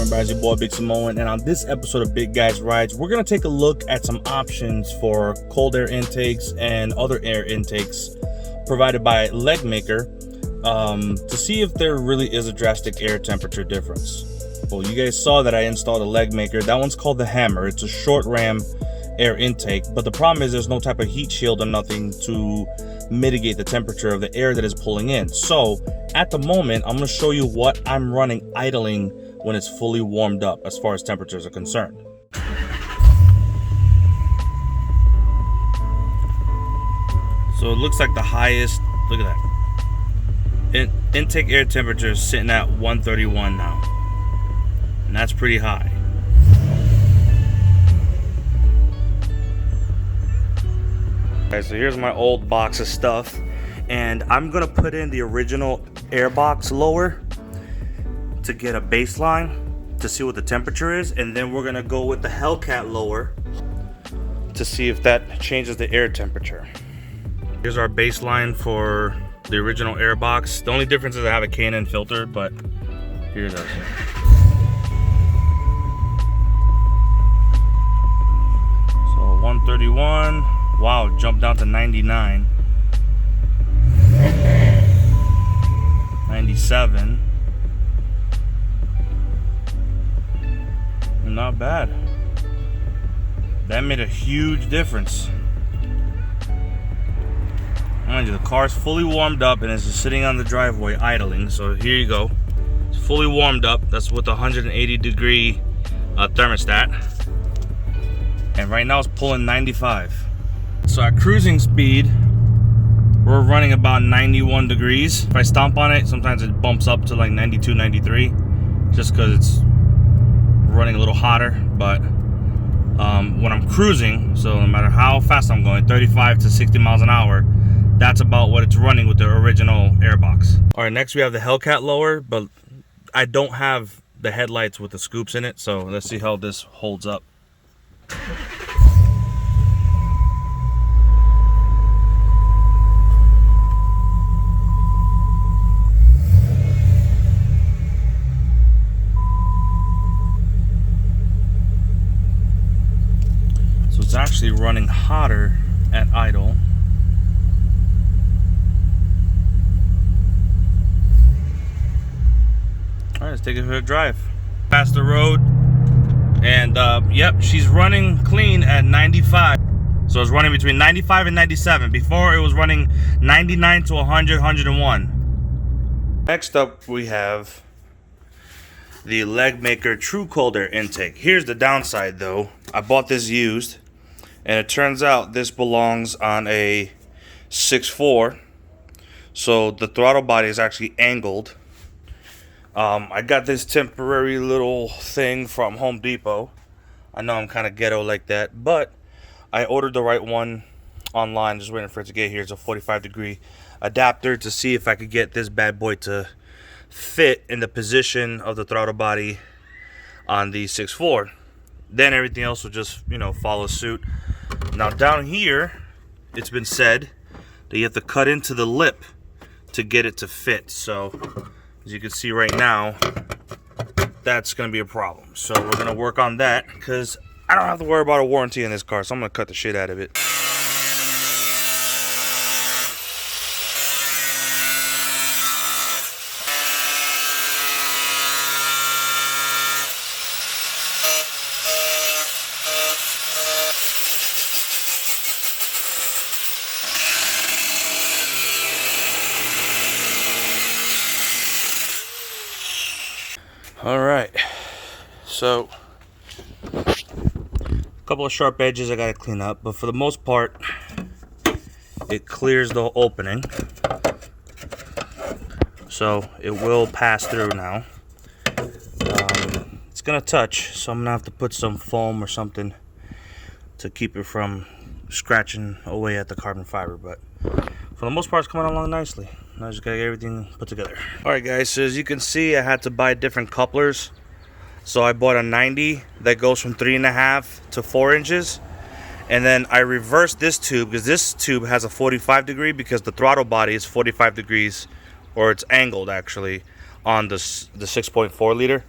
Remember, as your boy Big Samoan, and on this episode of Big Guys Rides, we're going to take a look at some options for cold air intakes and other air intakes provided by Legmaker to see if there really is a drastic air temperature difference. Well, you guys saw that I installed a Legmaker. That one's called the Hammer. It's a short ram air intake, but the problem is there's no type of heat shield or nothing to mitigate the temperature of the air that is pulling in. So at the moment, I'm going to show you what I'm running idling when it's fully warmed up as far as temperatures are concerned. So it looks like the highest, look at that, intake air temperature is sitting at 131 now, and that's pretty high. Okay, so here's my old box of stuff, and I'm gonna put in the original Air Box lower to get a baseline to see what the temperature is, and then we're gonna go with the Hellcat lower to see if that changes the air temperature. Here's our baseline for the original Air Box. The only difference is I have a K&N filter, but here it is. So 131. Wow, jumped down to 99. 97. Not bad. That made a huge difference. Mind you, the car's fully warmed up and it's just sitting on the driveway idling. So here you go. It's fully warmed up. That's with a 180 degree thermostat. And right now it's pulling 95. So at cruising speed, we're running about 91 degrees. If I stomp on it, sometimes it bumps up to like 92, 93, just because it's running a little hotter. But when I'm cruising, so no matter how fast I'm going, 35 to 60 miles an hour, that's about what it's running with the original Air Box. All right, next we have the Hellcat lower, but I don't have the headlights with the scoops in it, so let's see how this holds up. It's actually running hotter at idle. All right, let's take it for a drive. Past the road, and yep, she's running clean at 95. So it's running between 95 and 97. Before it was running 99 to 100, 101. Next up, we have the Legmaker True Cold Air Intake. Here's the downside though. I bought this used, and it turns out this belongs on a 6.4, so the throttle body is actually angled. I got this temporary little thing from Home Depot. I know I'm kind of ghetto like that, but I ordered the right one online, just waiting for it to get here. It's a 45 degree adapter to see if I could get this bad boy to fit in the position of the throttle body on the 6.4. Then everything else will just, follow suit. Now down here, it's been said that you have to cut into the lip to get it to fit. So as you can see right now, that's going to be a problem. So we're going to work on that because I don't have to worry about a warranty in this car. So I'm going to cut the shit out of it. All right, so a couple of sharp edges I gotta clean up, but for the most part, it clears the opening, so it will pass through now. It's gonna touch, so I'm gonna have to put some foam or something to keep it from scratching away at the carbon fiber, but for the most part, it's coming along nicely. Now I just gotta get everything put together. All right, guys, so as you can see, I had to buy different couplers. So I bought a 90 that goes from 3.5 to 4 inches. And then I reversed this tube because this tube has a 45 degree because the throttle body is 45 degrees, or it's angled actually, on the 6.4 liter.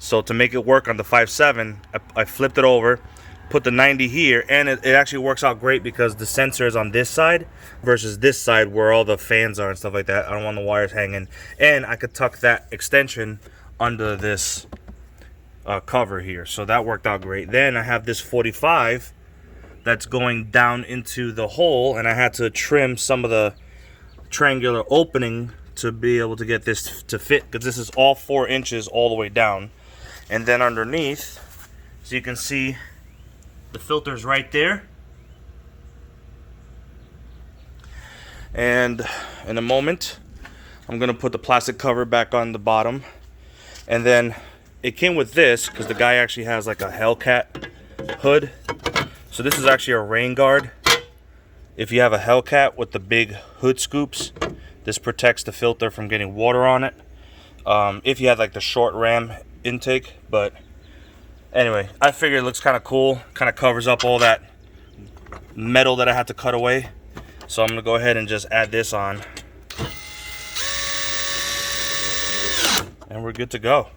So to make it work on the 5.7, I flipped it over, put the 90 here, and it actually works out great because the sensor is on this side versus this side where all the fans are and stuff like that. I don't want the wires hanging, and I could tuck that extension under this cover here, so that worked out great. Then I have this 45 that's going down into the hole, and I had to trim some of the triangular opening to be able to get this to fit, because this is all 4 inches all the way down. And then underneath, so you can see the filter's right there. And in a moment, I'm gonna put the plastic cover back on the bottom. And then it came with this because the guy actually has like a Hellcat hood. So this is actually a rain guard. If you have a Hellcat with the big hood scoops, this protects the filter from getting water on it. If you have like the short ram intake, but anyway, I figured it looks kind of cool, kind of covers up all that metal that I had to cut away. So I'm gonna go ahead and just add this on, and we're good to go.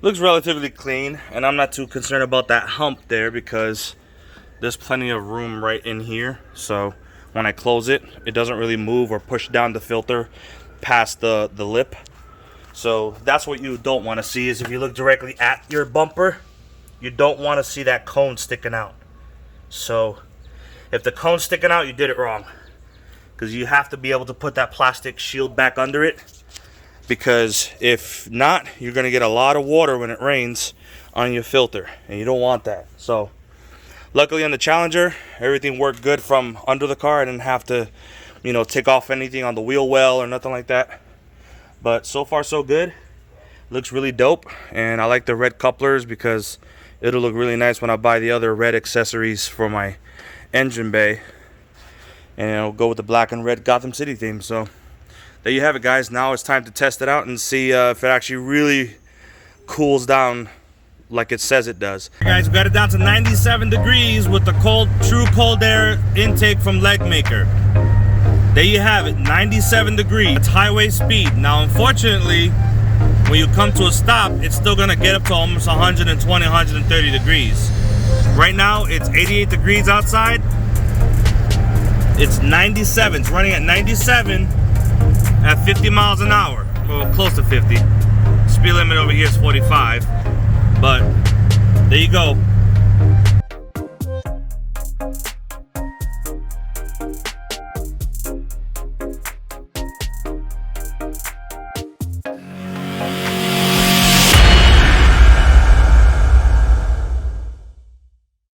Looks relatively clean, and I'm not too concerned about that hump there because there's plenty of room right in here. So when I close it, it doesn't really move or push down the filter past the lip. So that's what you don't want to see, is if you look directly at your bumper, you don't want to see that cone sticking out. So if the cone's sticking out, you did it wrong, because you have to be able to put that plastic shield back under it, because if not, you're going to get a lot of water when it rains on your filter, and you don't want that. So luckily on the Challenger, everything worked good from under the car. I didn't have to, you know, take off anything on the wheel well or nothing like that. But so far so good. Looks really dope, and I like the red couplers because it'll look really nice when I buy the other red accessories for my engine bay, and it'll go with the black and red Gotham City theme. So there you have it, guys. Now it's time to test it out and see if it actually really cools down like it says it does. Guys, we got it down to 97 degrees with the true cold air intake from Legmaker. There you have it, 97 degrees. It's highway speed. Now, unfortunately, when you come to a stop, it's still gonna get up to almost 120, 130 degrees. Right now, it's 88 degrees outside. It's 97, it's running at 97 at 50 miles an hour, or close to 50. Speed limit over here is 45, but there you go.